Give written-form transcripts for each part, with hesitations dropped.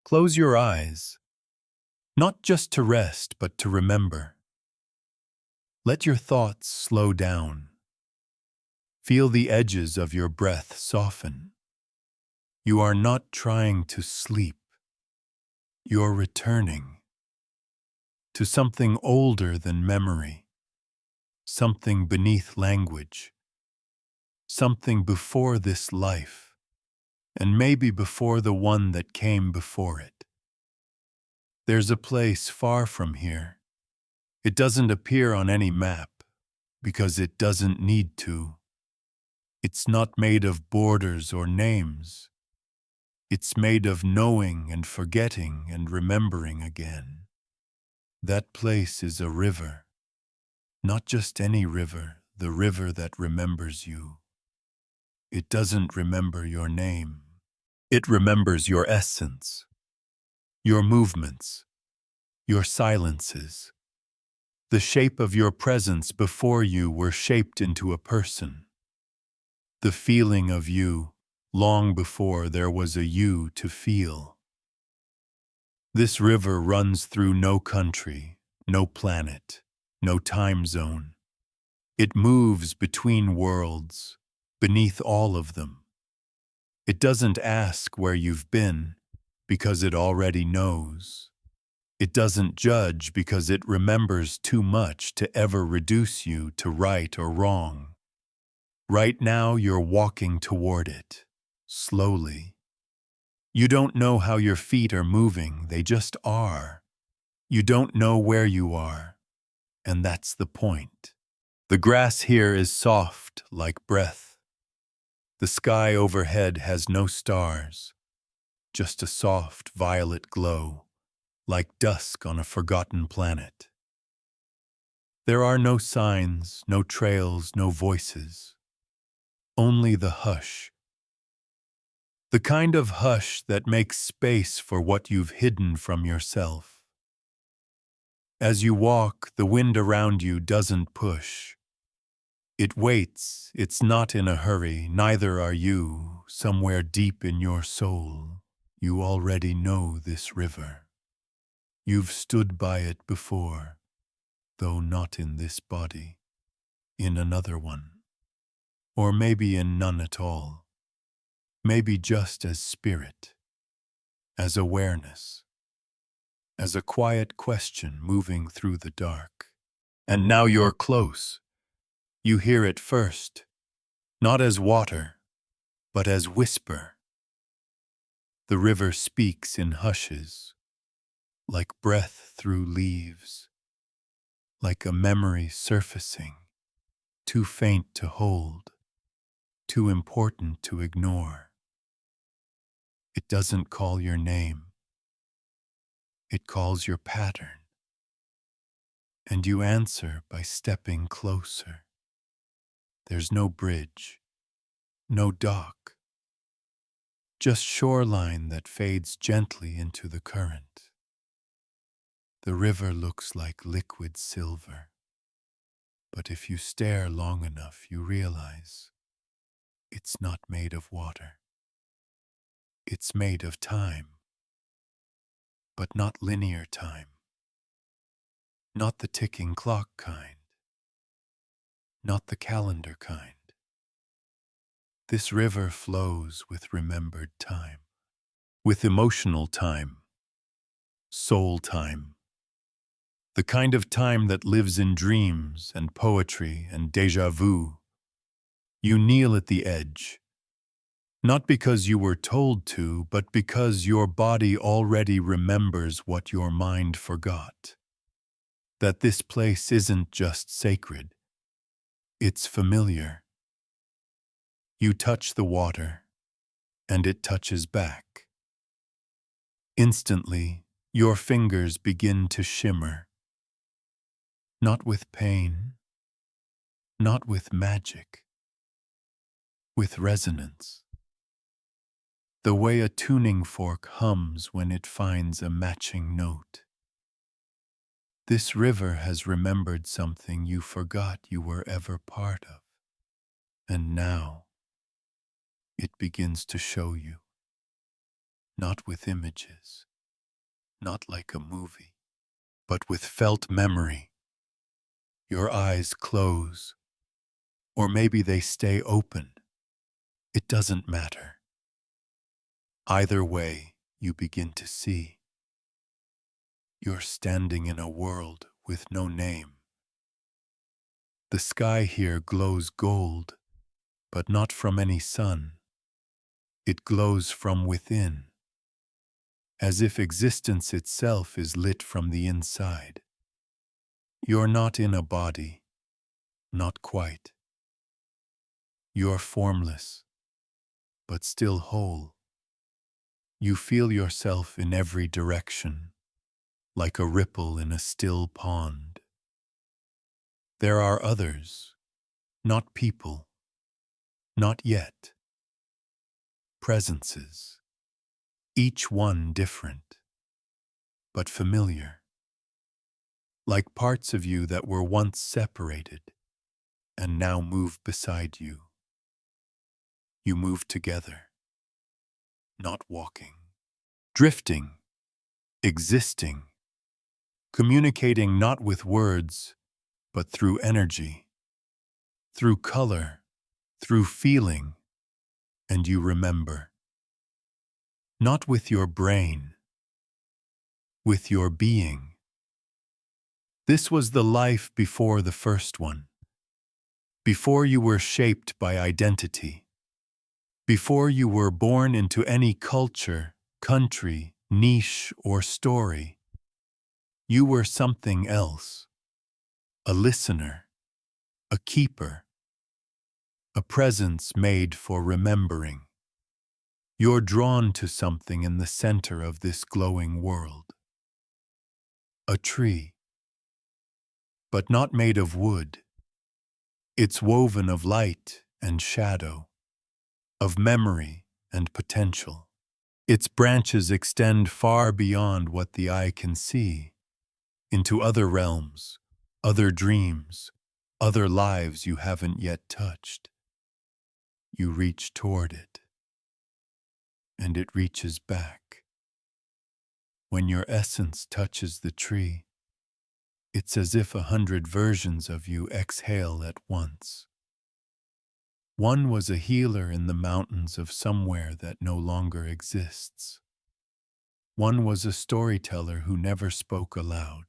Close your eyes, not just to rest, but to remember. Let your thoughts slow down. Feel the edges of your breath soften. You are not trying to sleep. You're returning to something older than memory, something beneath language, something before this life, and maybe before the one that came before it. There's a place far from here. It doesn't appear on any map because it doesn't need to. It's not made of borders or names. It's made of knowing and forgetting and remembering again. That place is a river, not just any river, the river that remembers you. It doesn't remember your name. It remembers your essence, your movements, your silences. The shape of your presence before you were shaped into a person. The feeling of you long before there was a you to feel. This river runs through no country, no planet, no time zone. It moves between worlds, beneath all of them. It doesn't ask where you've been because it already knows. It doesn't judge because it remembers too much to ever reduce you to right or wrong. Right now you're walking toward it, slowly. You don't know how your feet are moving, they just are. You don't know where you are, and that's the point. The grass here is soft like breath. The sky overhead has no stars, just a soft violet glow, like dusk on a forgotten planet. There are no signs, no trails, no voices. Only the hush. The kind of hush that makes space for what you've hidden from yourself. As you walk, the wind around you doesn't push. It waits, it's not in a hurry, neither are you. Somewhere deep in your soul, you already know this river. You've stood by it before, though not in this body, in another one. Or maybe in none at all. Maybe just as spirit, as awareness, as a quiet question moving through the dark. And now you're close. You hear it first, not as water, but as whisper. The river speaks in hushes, like breath through leaves, like a memory surfacing, too faint to hold, too important to ignore. It doesn't call your name. It calls your pattern. And you answer by stepping closer. There's no bridge, no dock, just shoreline that fades gently into the current. The river looks like liquid silver, but if you stare long enough, you realize it's not made of water. It's made of time, but not linear time, not the ticking clock kind, not the calendar kind. This river flows with remembered time, with emotional time, soul time, the kind of time that lives in dreams and poetry and déjà vu. You kneel at the edge, not because you were told to, but because your body already remembers what your mind forgot. That this place isn't just sacred, it's familiar. You touch the water, and it touches back. Instantly, your fingers begin to shimmer. Not with pain, not with magic, with resonance. The way a tuning fork hums when it finds a matching note. This river has remembered something you forgot you were ever part of. And now, it begins to show you, not with images, not like a movie, but with felt memory. Your eyes close, or maybe they stay open. It doesn't matter. Either way, you begin to see. You're standing in a world with no name. The sky here glows gold, but not from any sun. It glows from within, as if existence itself is lit from the inside. You're not in a body, not quite. You're formless, but still whole. You feel yourself in every direction, like a ripple in a still pond. There are others, not people, not yet. Presences, each one different, but familiar. Like parts of you that were once separated and now move beside you. You move together, not walking, drifting, existing, communicating not with words, but through energy, through color, through feeling, and you remember. Not with your brain, with your being. This was the life before the first one, before you were shaped by identity, before you were born into any culture, country, niche, or story. You were something else, a listener, a keeper, a presence made for remembering. You're drawn to something in the center of this glowing world. A tree, but not made of wood. It's woven of light and shadow, of memory and potential. Its branches extend far beyond what the eye can see, into other realms, other dreams, other lives you haven't yet touched. You reach toward it, and it reaches back. When your essence touches the tree, it's as if 100 versions of you exhale at once. One was a healer in the mountains of somewhere that no longer exists. One was a storyteller who never spoke aloud,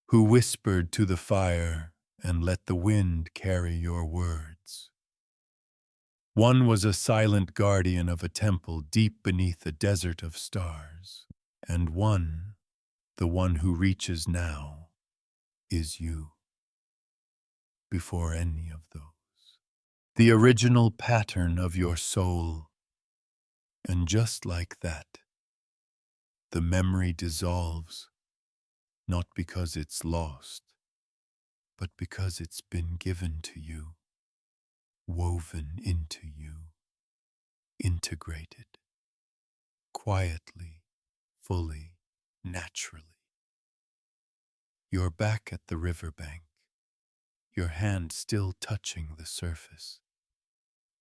who whispered to the fire and let the wind carry your words. One was a silent guardian of a temple deep beneath a desert of stars. And one, the one who reaches now, is you. Before any of those. The original pattern of your soul. And just like that, the memory dissolves, not because it's lost, but because it's been given to you, woven into you, integrated, quietly, fully, naturally. You're back at the riverbank, your hand still touching the surface,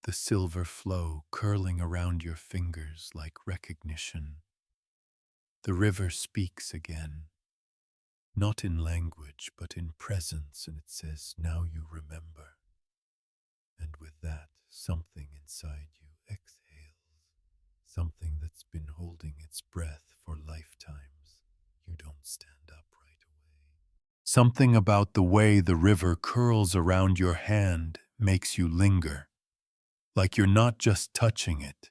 the silver flow curling around your fingers like recognition. The river speaks again, not in language, but in presence, and it says, now you remember. And with that, something inside you exhales, something that's been holding its breath for lifetimes. You don't stand up right away. Something about the way the river curls around your hand makes you linger, like you're not just touching it,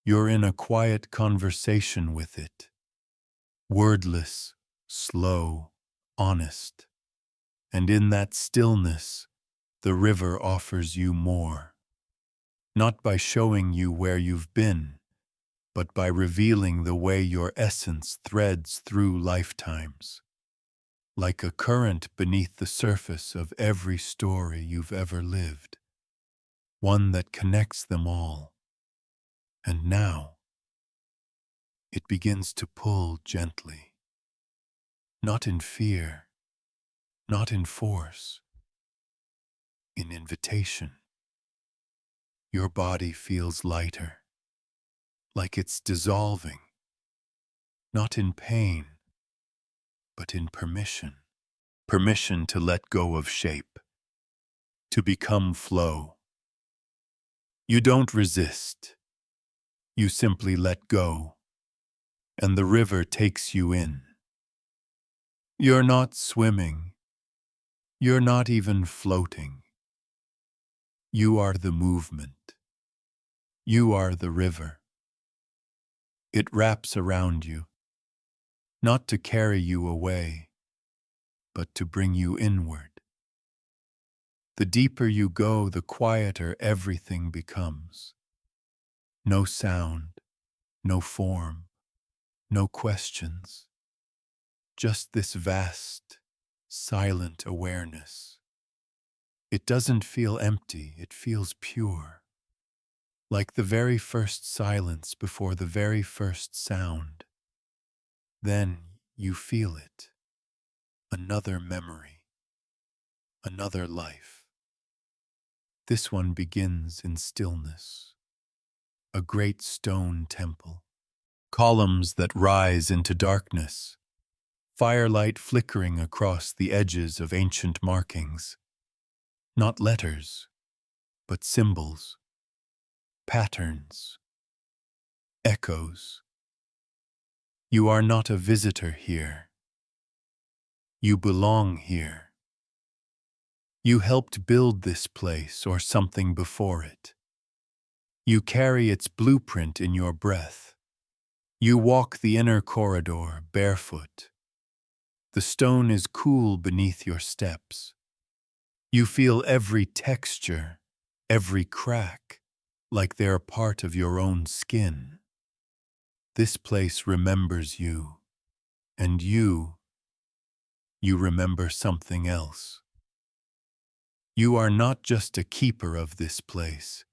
you're in a quiet conversation with it. Wordless, slow, honest. And in that stillness, the river offers you more. Not by showing you where you've been, but by revealing the way your essence threads through lifetimes. Like a current beneath the surface of every story you've ever lived. One that connects them all. And now, it begins to pull gently. Not in fear, not in force, in invitation. Your body feels lighter, like it's dissolving, not in pain, but in permission. Permission to let go of shape, to become flow. You don't resist, you simply let go, and the river takes you in. You're not swimming, you're not even floating. You are the movement. You are the river. It wraps around you, not to carry you away, but to bring you inward. The deeper you go, the quieter everything becomes. No sound, no form, no questions. Just this vast, silent awareness. It doesn't feel empty, it feels pure. Like the very first silence before the very first sound. Then you feel it. Another memory. Another life. This one begins in stillness. A great stone temple. Columns that rise into darkness. Firelight flickering across the edges of ancient markings. Not letters, but symbols. Patterns. Echoes. You are not a visitor here. You belong here. You helped build this place or something before it. You carry its blueprint in your breath. You walk the inner corridor barefoot. The stone is cool beneath your steps. You feel every texture, every crack, like they're part of your own skin. This place remembers you, and you remember something else. You are not just a keeper of this place.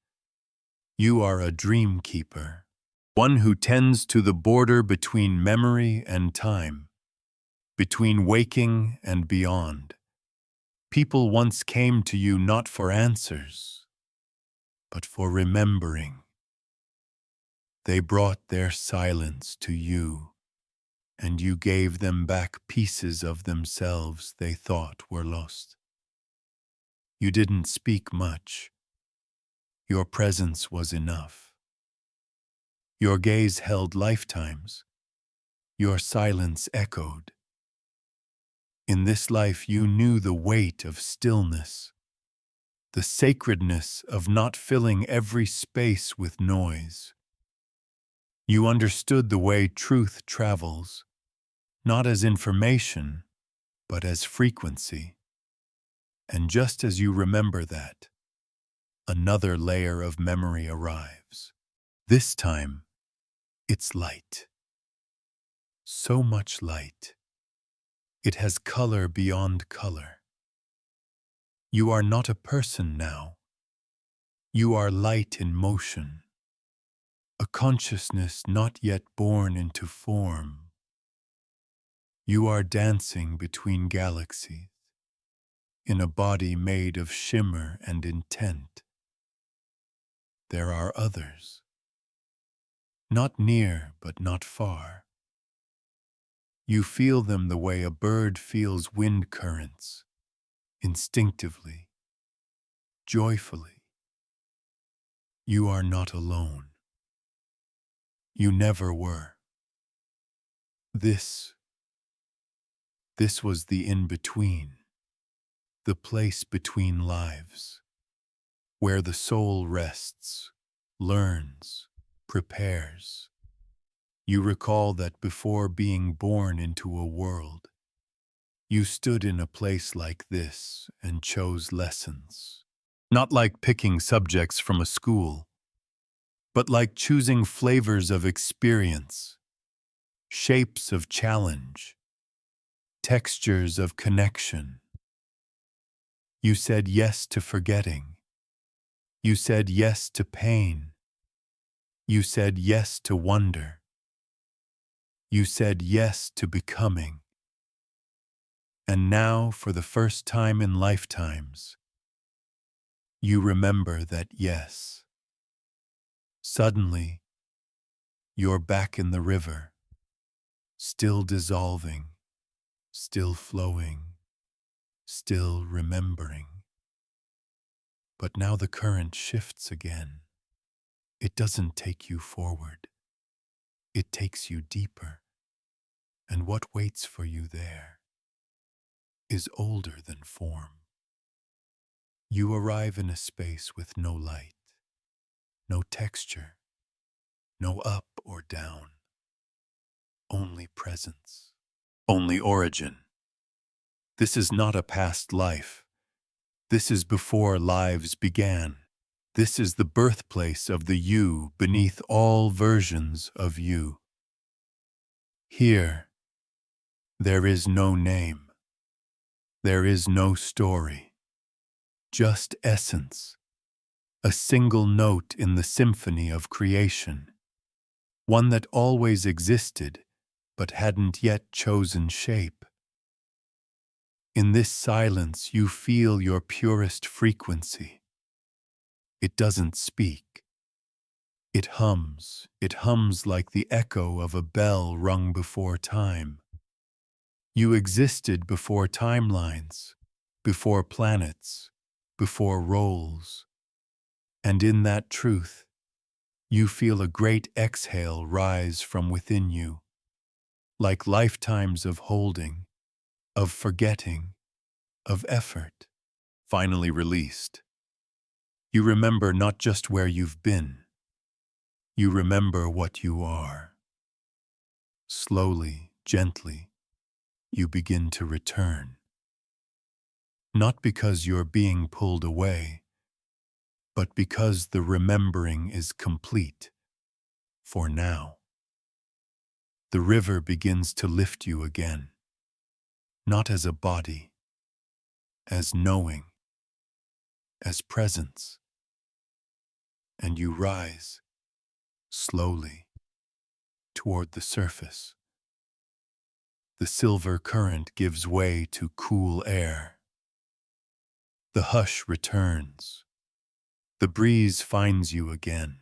You are a dream keeper, one who tends to the border between memory and time, between waking and beyond. People once came to you not for answers, but for remembering. They brought their silence to you, and you gave them back pieces of themselves they thought were lost. You didn't speak much. Your presence was enough. Your gaze held lifetimes. Your silence echoed. In this life you knew the weight of stillness, the sacredness of not filling every space with noise. You understood the way truth travels, not as information, but as frequency. And just as you remember that, another layer of memory arrives. This time, it's light. So much light. It has color beyond color. You are not a person now. You are light in motion. A consciousness not yet born into form. You are dancing between galaxies, in a body made of shimmer and intent. There are others. Not near, but not far. You feel them the way a bird feels wind currents, instinctively, joyfully. You are not alone. You never were. This was the in-between, the place between lives, where the soul rests, learns, prepares. You recall that before being born into a world, you stood in a place like this and chose lessons. Not like picking subjects from a school, but like choosing flavors of experience, shapes of challenge, textures of connection. You said yes to forgetting. You said yes to pain. You said yes to wonder. You said yes to becoming. And now, for the first time in lifetimes, you remember that yes. Suddenly, you're back in the river, still dissolving, still flowing, still remembering. But now the current shifts again. It doesn't take you forward. It takes you deeper. And what waits for you there is older than form. You arrive in a space with no light, no texture, no up or down, only presence, only origin. This is not a past life. This is before lives began. This is the birthplace of the you beneath all versions of you. Here, there is no name. There is no story. Just essence, a single note in the symphony of creation, one that always existed but hadn't yet chosen shape. In this silence you feel your purest frequency. It doesn't speak. It hums like the echo of a bell rung before time. You existed before timelines, before planets, before roles. And in that truth, you feel a great exhale rise from within you, like lifetimes of holding, of forgetting, of effort, finally released. You remember not just where you've been, you remember what you are. Slowly, gently, you begin to return. Not because you're being pulled away, but because the remembering is complete, for now. The river begins to lift you again, not as a body, as knowing, as presence. And you rise, slowly, toward the surface. The silver current gives way to cool air. The hush returns. The breeze finds you again.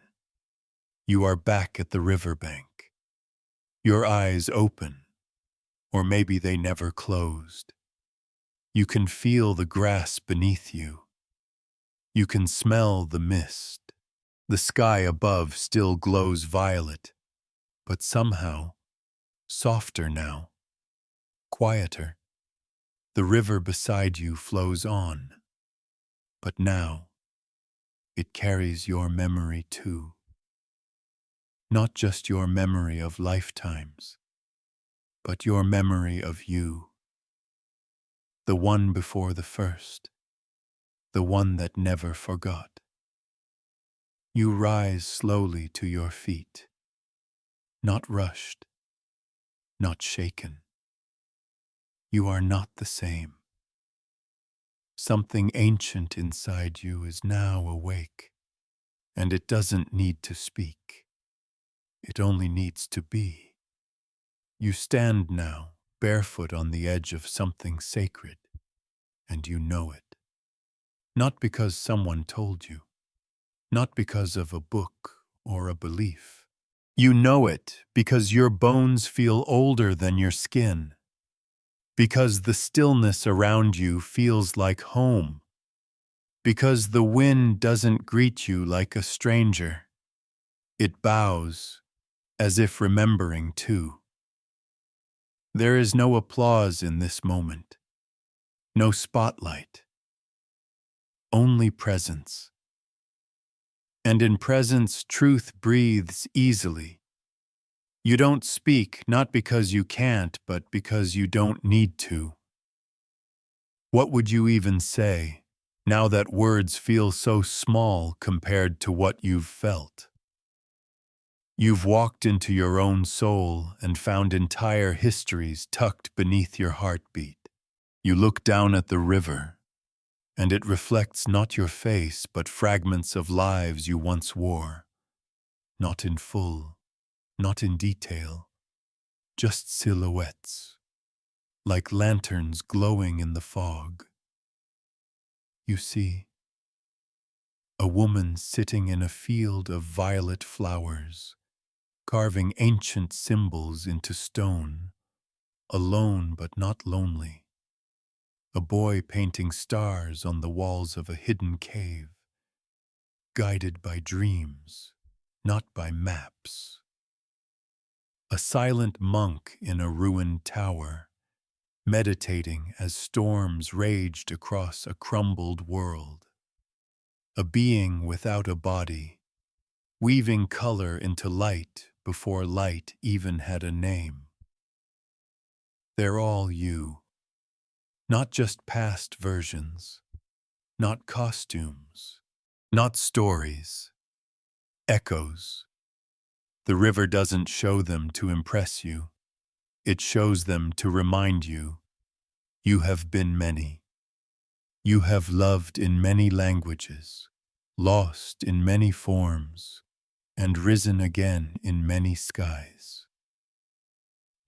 You are back at the riverbank. Your eyes open, or maybe they never closed. You can feel the grass beneath you. You can smell the mist. The sky above still glows violet, but somehow, softer now, quieter. The river beside you flows on, but now it carries your memory too. Not just your memory of lifetimes, but your memory of you, the one before the first, the one that never forgot. You rise slowly to your feet, not rushed, not shaken. You are not the same. Something ancient inside you is now awake, and it doesn't need to speak. It only needs to be. You stand now, barefoot on the edge of something sacred, and you know it. Not because someone told you, not because of a book or a belief. You know it because your bones feel older than your skin, because the stillness around you feels like home, because the wind doesn't greet you like a stranger. It bows, as if remembering too. There is no applause in this moment, no spotlight, only presence. And in presence, truth breathes easily. You don't speak, not because you can't, but because you don't need to. What would you even say, now that words feel so small compared to what you've felt? You've walked into your own soul and found entire histories tucked beneath your heartbeat. You look down at the river, and it reflects not your face, but fragments of lives you once wore. Not in full, not in detail, just silhouettes, like lanterns glowing in the fog. You see, a woman sitting in a field of violet flowers, carving ancient symbols into stone, alone but not lonely. A boy painting stars on the walls of a hidden cave, guided by dreams, not by maps. A silent monk in a ruined tower, meditating as storms raged across a crumbled world. A being without a body, weaving color into light before light even had a name. They're all you, not just past versions, not costumes, not stories, echoes. The river doesn't show them to impress you. It shows them to remind you, you have been many. You have loved in many languages, lost in many forms, and risen again in many skies.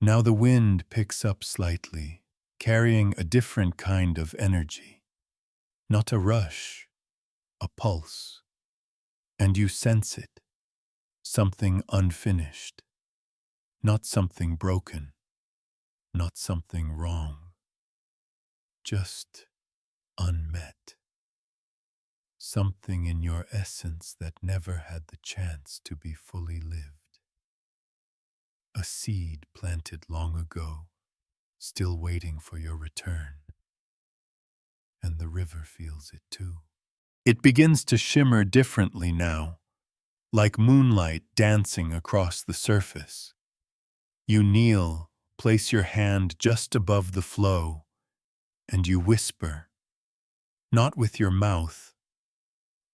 Now the wind picks up slightly, carrying a different kind of energy. Not a rush, a pulse. And you sense it, something unfinished, not something broken, not something wrong, just unmet. Something in your essence that never had the chance to be fully lived. A seed planted long ago, still waiting for your return. And the river feels it too. It begins to shimmer differently now, like moonlight dancing across the surface. You kneel, place your hand just above the flow, and you whisper, not with your mouth,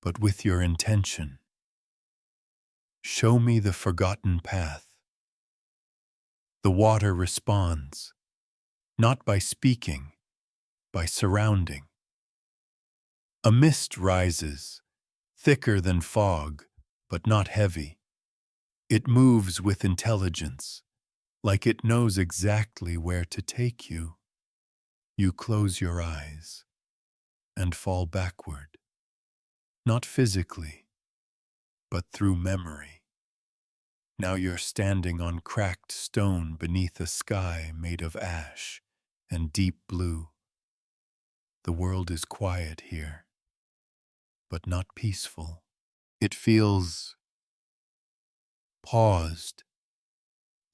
but with your intention. Show me the forgotten path. The water responds, not by speaking, by surrounding. A mist rises, thicker than fog, but not heavy. It moves with intelligence, like it knows exactly where to take you. You close your eyes and fall backward, not physically, but through memory. Now you're standing on cracked stone beneath a sky made of ash and deep blue. The world is quiet here, but not peaceful. It feels paused,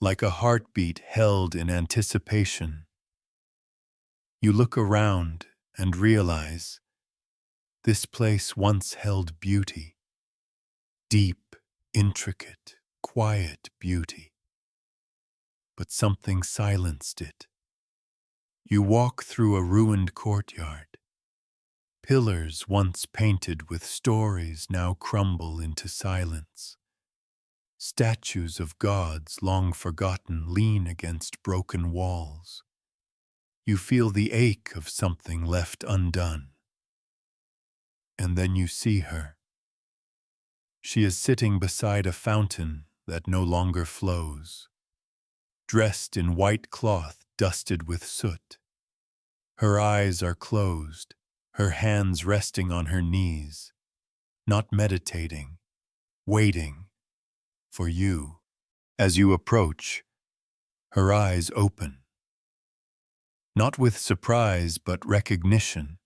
like a heartbeat held in anticipation. You look around and realize this place once held beauty, deep, intricate, quiet beauty. But something silenced it. You walk through a ruined courtyard. Pillars once painted with stories now crumble into silence. Statues of gods long forgotten lean against broken walls. You feel the ache of something left undone. And then you see her. She is sitting beside a fountain that no longer flows, dressed in white cloth dusted with soot. Her eyes are closed, her hands resting on her knees, not meditating, waiting for you. As you approach, her eyes open. Not with surprise, but recognition.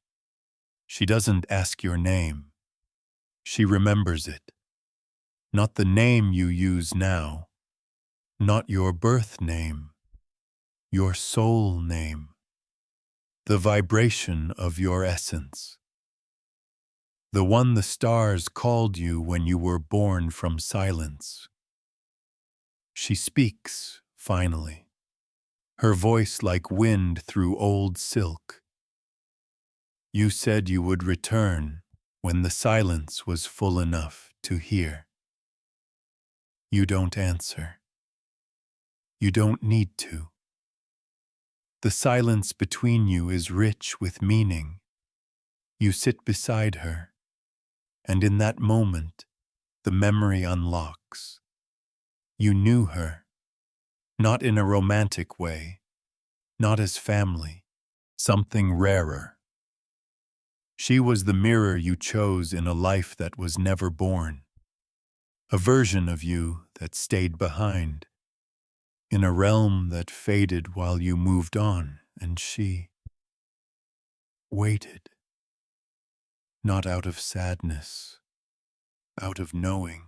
She doesn't ask your name. She remembers it. Not the name you use now, not your birth name, your soul name, the vibration of your essence. The one the stars called you when you were born from silence. She speaks, finally, her voice like wind through old silk. You said you would return when the silence was full enough to hear. You don't answer. You don't need to. The silence between you is rich with meaning. You sit beside her, and in that moment, the memory unlocks. You knew her, not in a romantic way, not as family, something rarer. She was the mirror you chose in a life that was never born. a version of you that stayed behind, in a realm that faded while you moved on, and she waited, not out of sadness, out of knowing.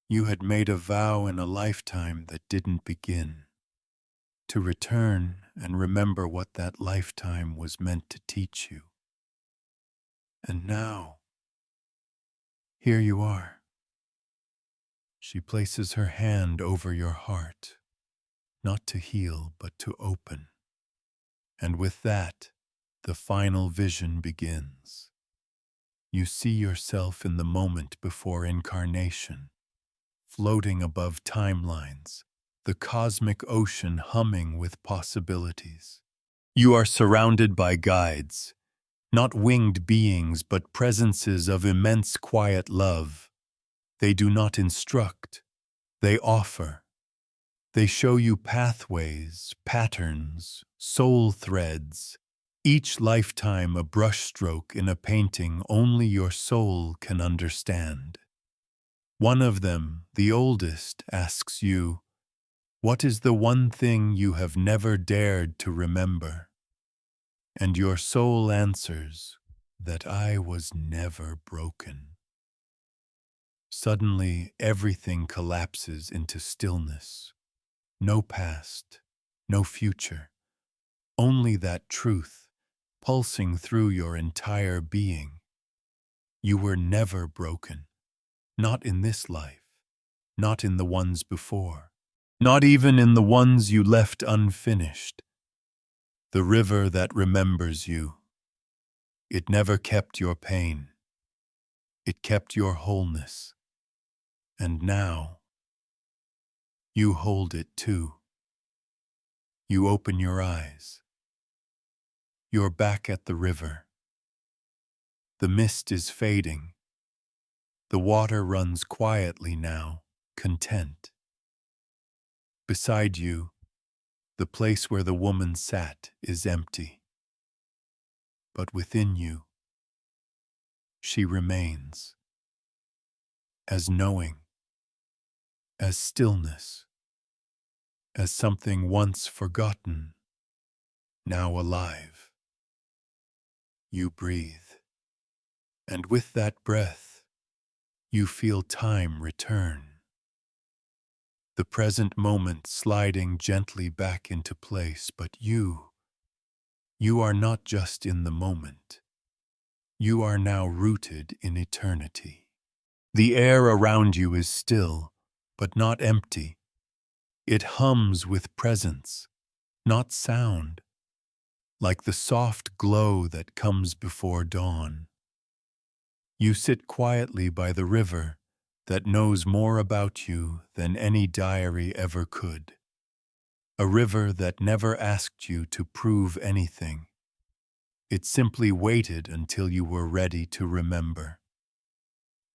You had made a vow in a lifetime that didn't begin, to return and remember what that lifetime was meant to teach you. And now, here you are. She places her hand over your heart, not to heal, but to open. And with that, the final vision begins. You see yourself in the moment before incarnation, floating above timelines, the cosmic ocean humming with possibilities. You are surrounded by guides, not winged beings, but presences of immense quiet love. They do not instruct, they offer. They show you pathways, patterns, soul threads, each lifetime a brushstroke in a painting only your soul can understand. One of them, the oldest, asks you, "What is the one thing you have never dared to remember?" And your soul answers, "That I was never broken." Suddenly, everything collapses into stillness. No past, no future, only that truth pulsing through your entire being. You were never broken, not in this life, not in the ones before, not even in the ones you left unfinished. The river that remembers you, it never kept your pain. It kept your wholeness. And now, you hold it too. You open your eyes. You're back at the river. The mist is fading. The water runs quietly now, content. Beside you, the place where the woman sat is empty. But within you, she remains, as knowing, as stillness, as something once forgotten, now alive. You breathe, and with that breath, you feel time return. The present moment sliding gently back into place, but you are not just in the moment. You are now rooted in eternity. The air around you is still, but not empty. It hums with presence, not sound, like the soft glow that comes before dawn. You sit quietly by the river that knows more about you than any diary ever could. A river that never asked you to prove anything. It simply waited until you were ready to remember.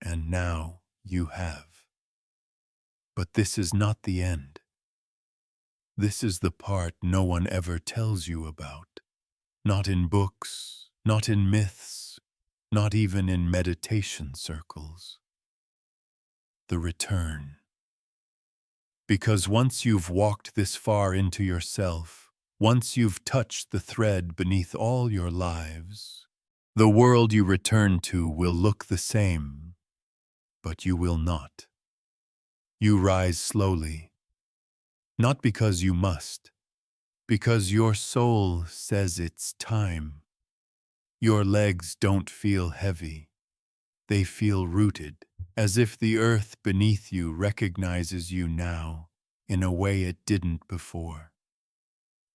And now you have. But this is not the end. This is the part no one ever tells you about. Not in books, not in myths, not even in meditation circles. The return. Because once you've walked this far into yourself, once you've touched the thread beneath all your lives, the world you return to will look the same, but you will not. You rise slowly, not because you must, because your soul says it's time. Your legs don't feel heavy. They feel rooted, as if the earth beneath you recognizes you now in a way it didn't before.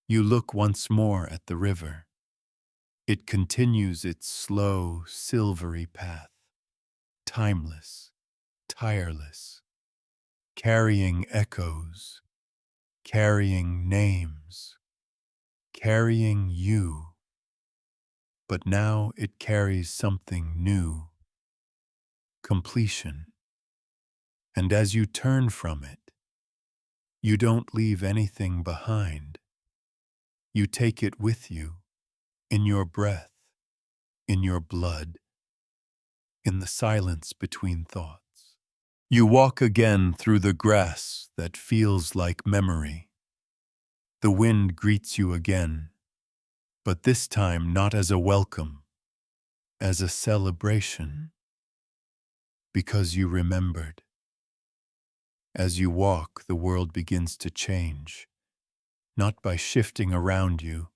You look once more at the river. It continues its slow, silvery path, timeless, tireless, carrying echoes, carrying names, carrying you. But now it carries something new, completion. And as you turn from it, you don't leave anything behind. You take it with you, in your breath, in your blood, in the silence between thoughts. You walk again through the grass that feels like memory. The wind greets you again, but this time not as a welcome, as a celebration, because you remembered. As you walk, the world begins to change, not by shifting around you,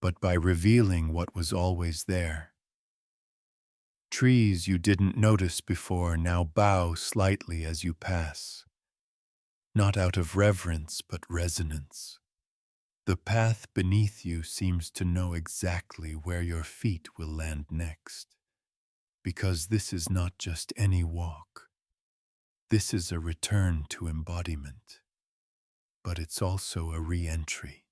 but by revealing what was always there. Trees you didn't notice before now bow slightly as you pass, not out of reverence but resonance. The path beneath you seems to know exactly where your feet will land next, because this is not just any walk. This is a return to embodiment, but it's also a re-entry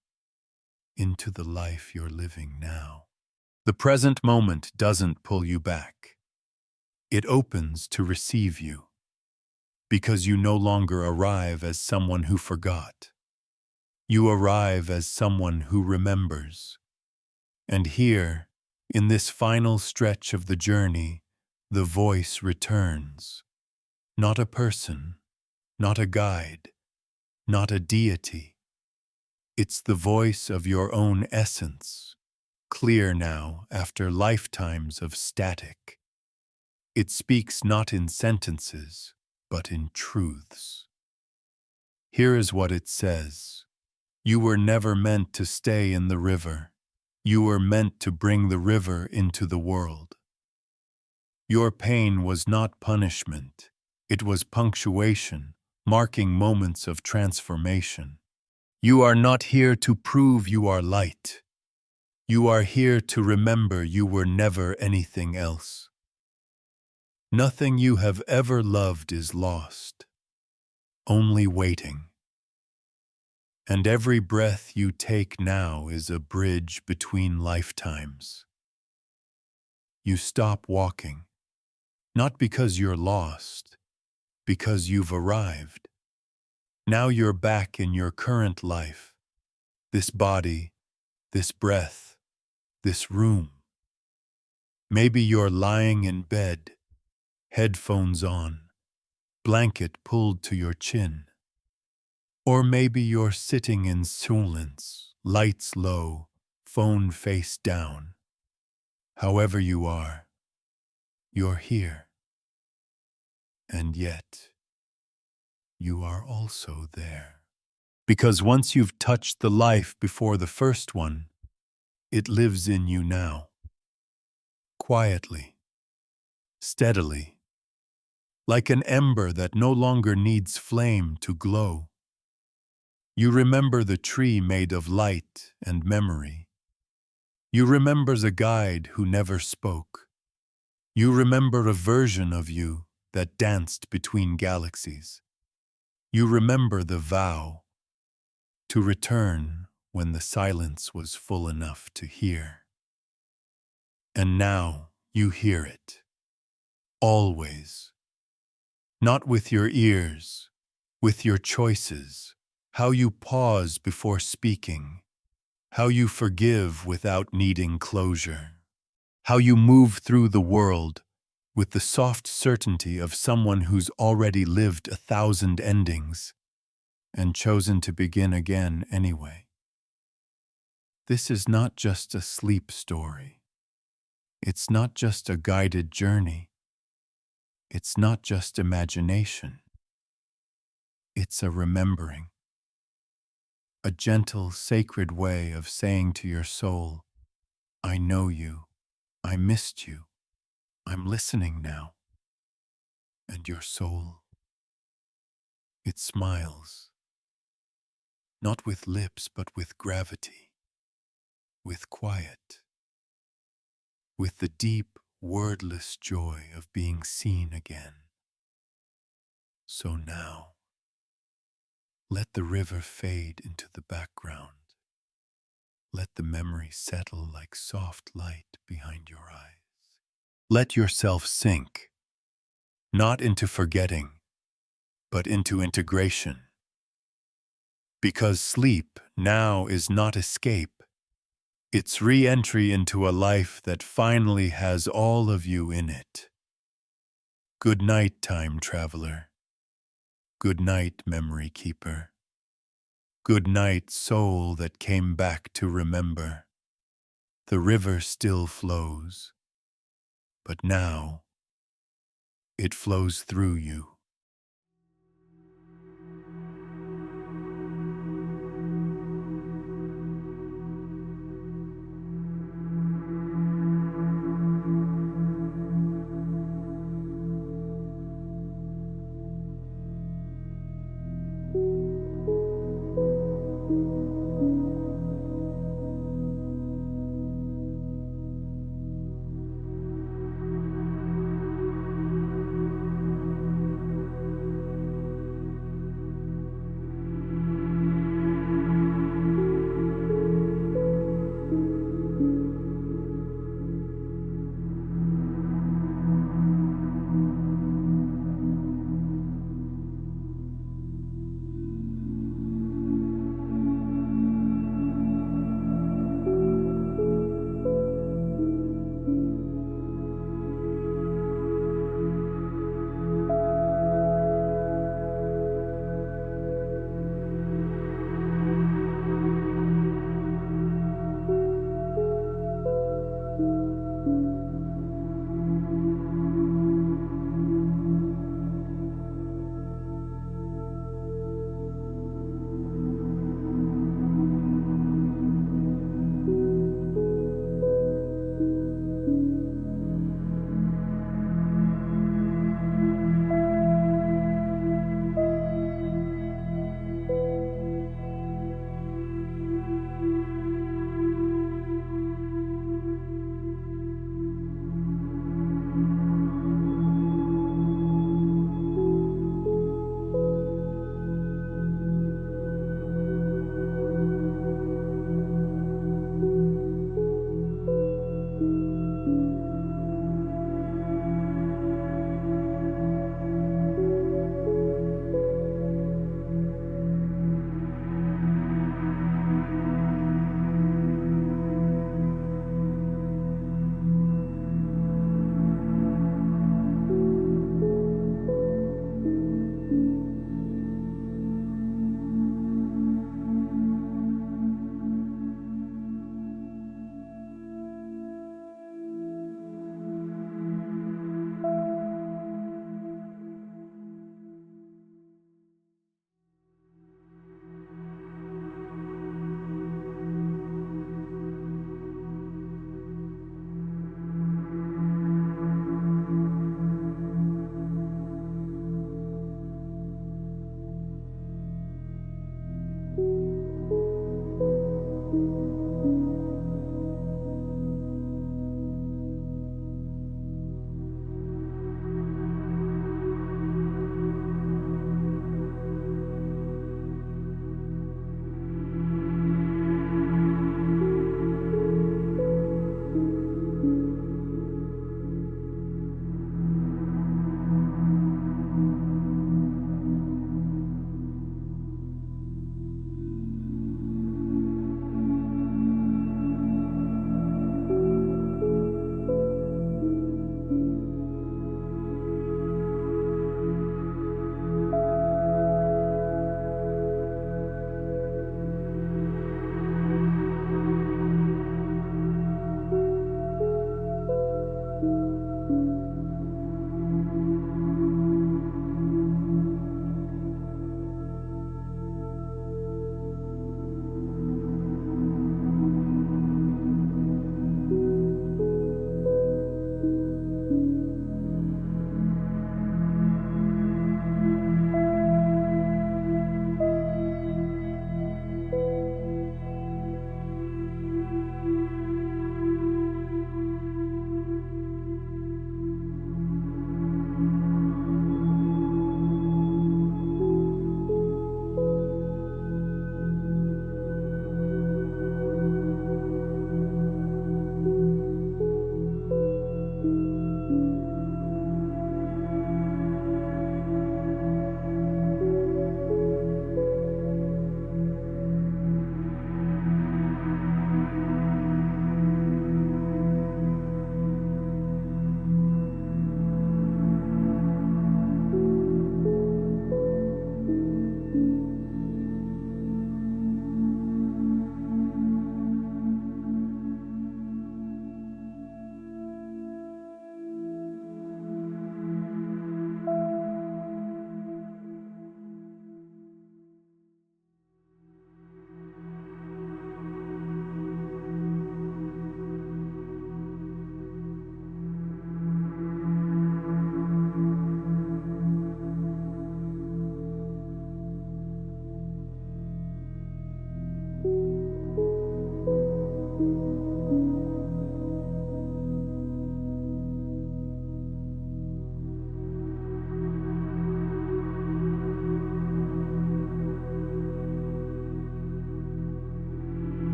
into the life you're living now. The present moment doesn't pull you back. It opens to receive you, because you no longer arrive as someone who forgot. You arrive as someone who remembers. And here, in this final stretch of the journey, the voice returns. Not a person, not a guide, not a deity. It's the voice of your own essence, clear now after lifetimes of static. It speaks not in sentences, but in truths. Here is what it says. You were never meant to stay in the river. You were meant to bring the river into the world. Your pain was not punishment. It was punctuation, marking moments of transformation. You are not here to prove you are light. You are here to remember you were never anything else. Nothing you have ever loved is lost, only waiting. And every breath you take now is a bridge between lifetimes. You stop walking, not because you're lost, because you've arrived. Now you're back in your current life, this body, this breath, this room. Maybe you're lying in bed, headphones on, blanket pulled to your chin. Or maybe you're sitting in silence, lights low, phone face down. However you are, you're here. And yet, you are also there. Because once you've touched the life before the first one, it lives in you now. Quietly, steadily, like an ember that no longer needs flame to glow. You remember the tree made of light and memory. You remember the guide who never spoke. You remember a version of you that danced between galaxies. You remember the vow to return when the silence was full enough to hear. And now you hear it. Always. Not with your ears, with your choices, how you pause before speaking, how you forgive without needing closure, how you move through the world with the soft certainty of someone who's already lived 1,000 endings and chosen to begin again anyway. This is not just a sleep story. It's not just a guided journey. It's not just imagination. It's a remembering. A gentle, sacred way of saying to your soul, I know you, I missed you, I'm listening now. And your soul, it smiles, not with lips but with gravity, with quiet, with the deep, wordless joy of being seen again. So now, let the river fade into the background. Let the memory settle like soft light behind your eyes. Let yourself sink, not into forgetting, but into integration. Because sleep now is not escape. It's re-entry into a life that finally has all of you in it. Good night, time traveler. Good night, memory keeper. Good night, soul that came back to remember. The river still flows, but now it flows through you.